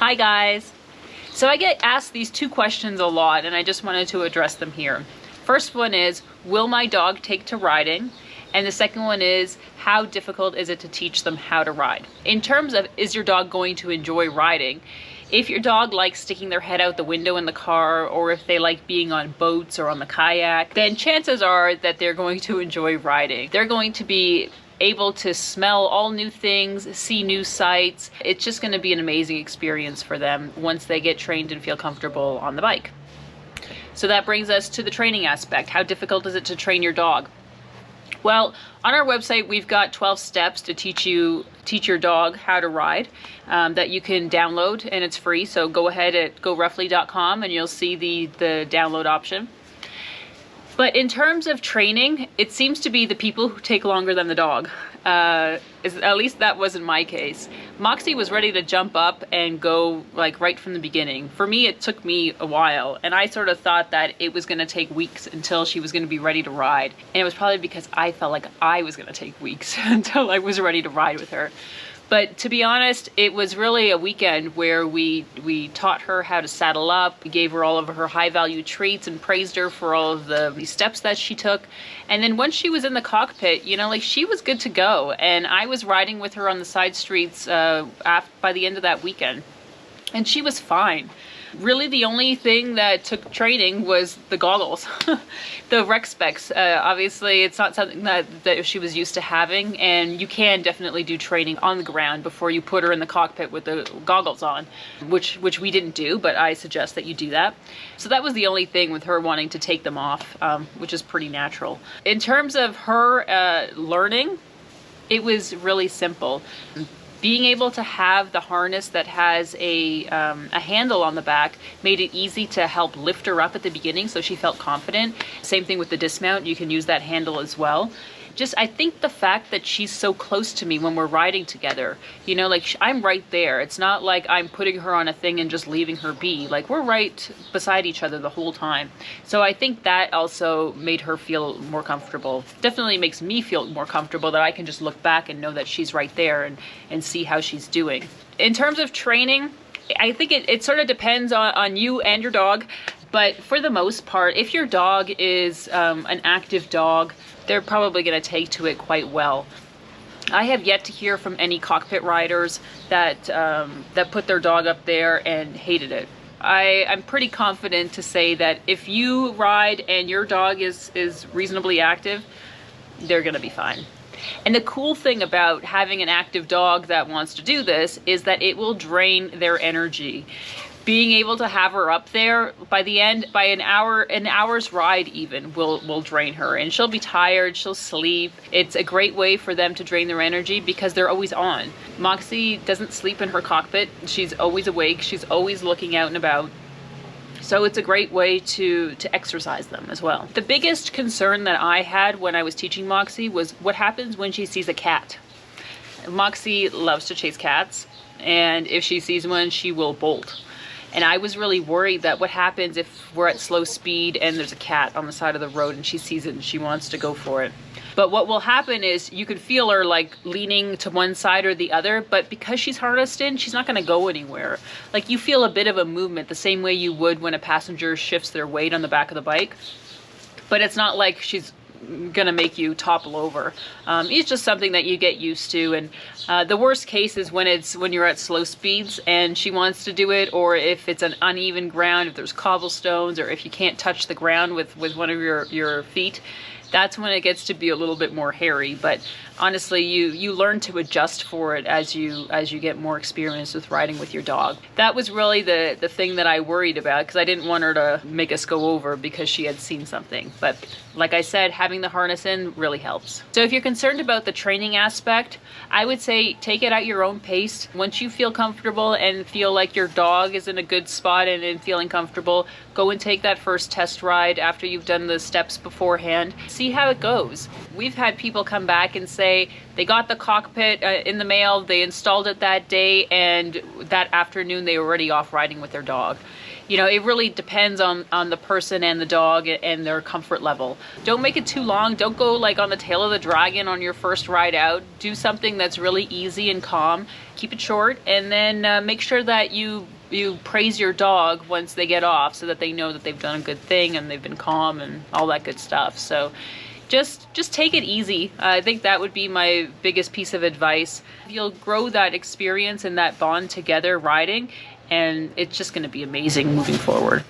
Hi guys. So I get asked these two questions a lot and I just wanted to address them here. First one is, will my dog take to riding? And the second one is, how difficult is it to teach them how to ride? In terms of, is your dog going to enjoy riding? If your dog likes sticking their head out the window in the car, or if they like being on boats or on the kayak, then chances are that they're going to enjoy riding. They're going to be able to smell all new things, see new sights. It's just going to be an amazing experience for them once they get trained and feel comfortable on the bike. So that brings us to the training aspect. How difficult is it to train your dog? Well, on our website, we've got 12 steps to teach your dog how to ride that you can download, and it's free. So go ahead at GoRuffly.com and you'll see the download option. But in terms of training, it seems to be the people who take longer than the dog. At least that wasn't my case. Moxie was ready to jump up and go like right from the beginning. For me, it took me a while, and I sort of thought that it was going to take weeks until she was going to be ready to ride. And it was probably because I felt like I was going to take weeks until I was ready to ride with her. But to be honest, it was really a weekend where we taught her how to saddle up. We gave her all of her high value treats and praised her for all of the steps that she took. And then once she was in the cockpit, you know, like, she was good to go. And I was riding with her on the side streets by the end of that weekend. And she was fine. Really, the only thing that took training was the goggles, the rec specs. Obviously, it's not something that she was used to having, and you can definitely do training on the ground before you put her in the cockpit with the goggles on, which we didn't do, but I suggest that you do that. So that was the only thing with her wanting to take them off, which is pretty natural. In terms of her learning, it was really simple. Being able to have the harness that has a handle on the back made it easy to help lift her up at the beginning, so she felt confident. Same thing with the dismount, you can use that handle as well. Just, I think the fact that she's so close to me when we're riding together, you know, like, I'm right there. It's not like I'm putting her on a thing and just leaving her be. Like, we're right beside each other the whole time. So I think that also made her feel more comfortable. Definitely makes me feel more comfortable that I can just look back and know that she's right there and see how she's doing. In terms of training, I think it sort of depends on you and your dog. But for the most part, if your dog is an active dog, they're probably going to take to it quite well. I have yet to hear from any cockpit riders that put their dog up there and hated it. I'm pretty confident to say that if you ride and your dog is reasonably active, they're going to be fine. And the cool thing about having an active dog that wants to do this is that it will drain their energy. Being able to have her up there by the end, by an hour's ride even, will drain her, and she'll be tired, she'll sleep. It's a great way for them to drain their energy because they're always on. Moxie doesn't sleep in her cockpit. She's always awake. She's always looking out and about. So it's a great way to exercise them as well. The biggest concern that I had when I was teaching Moxie was what happens when she sees a cat. Moxie loves to chase cats, and if she sees one, she will bolt. And I was really worried that what happens if we're at slow speed and there's a cat on the side of the road and she sees it and she wants to go for it. But what will happen is you can feel her like leaning to one side or the other, but because she's harnessed in, she's not going to go anywhere. Like, you feel a bit of a movement the same way you would when a passenger shifts their weight on the back of the bike. But it's not like she's gonna make you topple over. It's just something that you get used to, and the worst case is when you're at slow speeds and she wants to do it, or if it's an uneven ground, if there's cobblestones, or if you can't touch the ground with one of your feet. That's when it gets to be a little bit more hairy. But honestly, you learn to adjust for it as you get more experience with riding with your dog. That was really the thing that I worried about, because I didn't want her to make us go over because she had seen something. But like I said, having the harness in really helps. So if you're concerned about the training aspect, I would say take it at your own pace. Once you feel comfortable and feel like your dog is in a good spot and feeling comfortable, go and take that first test ride after you've done the steps beforehand. See how it goes. We've had people come back and say, say they got the cockpit in the mail, they installed it that day, and that afternoon they were already off riding with their dog. You know, it really depends on the person and the dog and their comfort level. Don't make it too long. Don't go like on the tail of the dragon on your first ride out. Do something that's really easy and calm. Keep it short, and then make sure that you praise your dog once they get off, so that they know that they've done a good thing and they've been calm and all that good stuff. So just take it easy. I think that would be my biggest piece of advice. You'll grow that experience and that bond together riding, and it's just going to be amazing moving forward.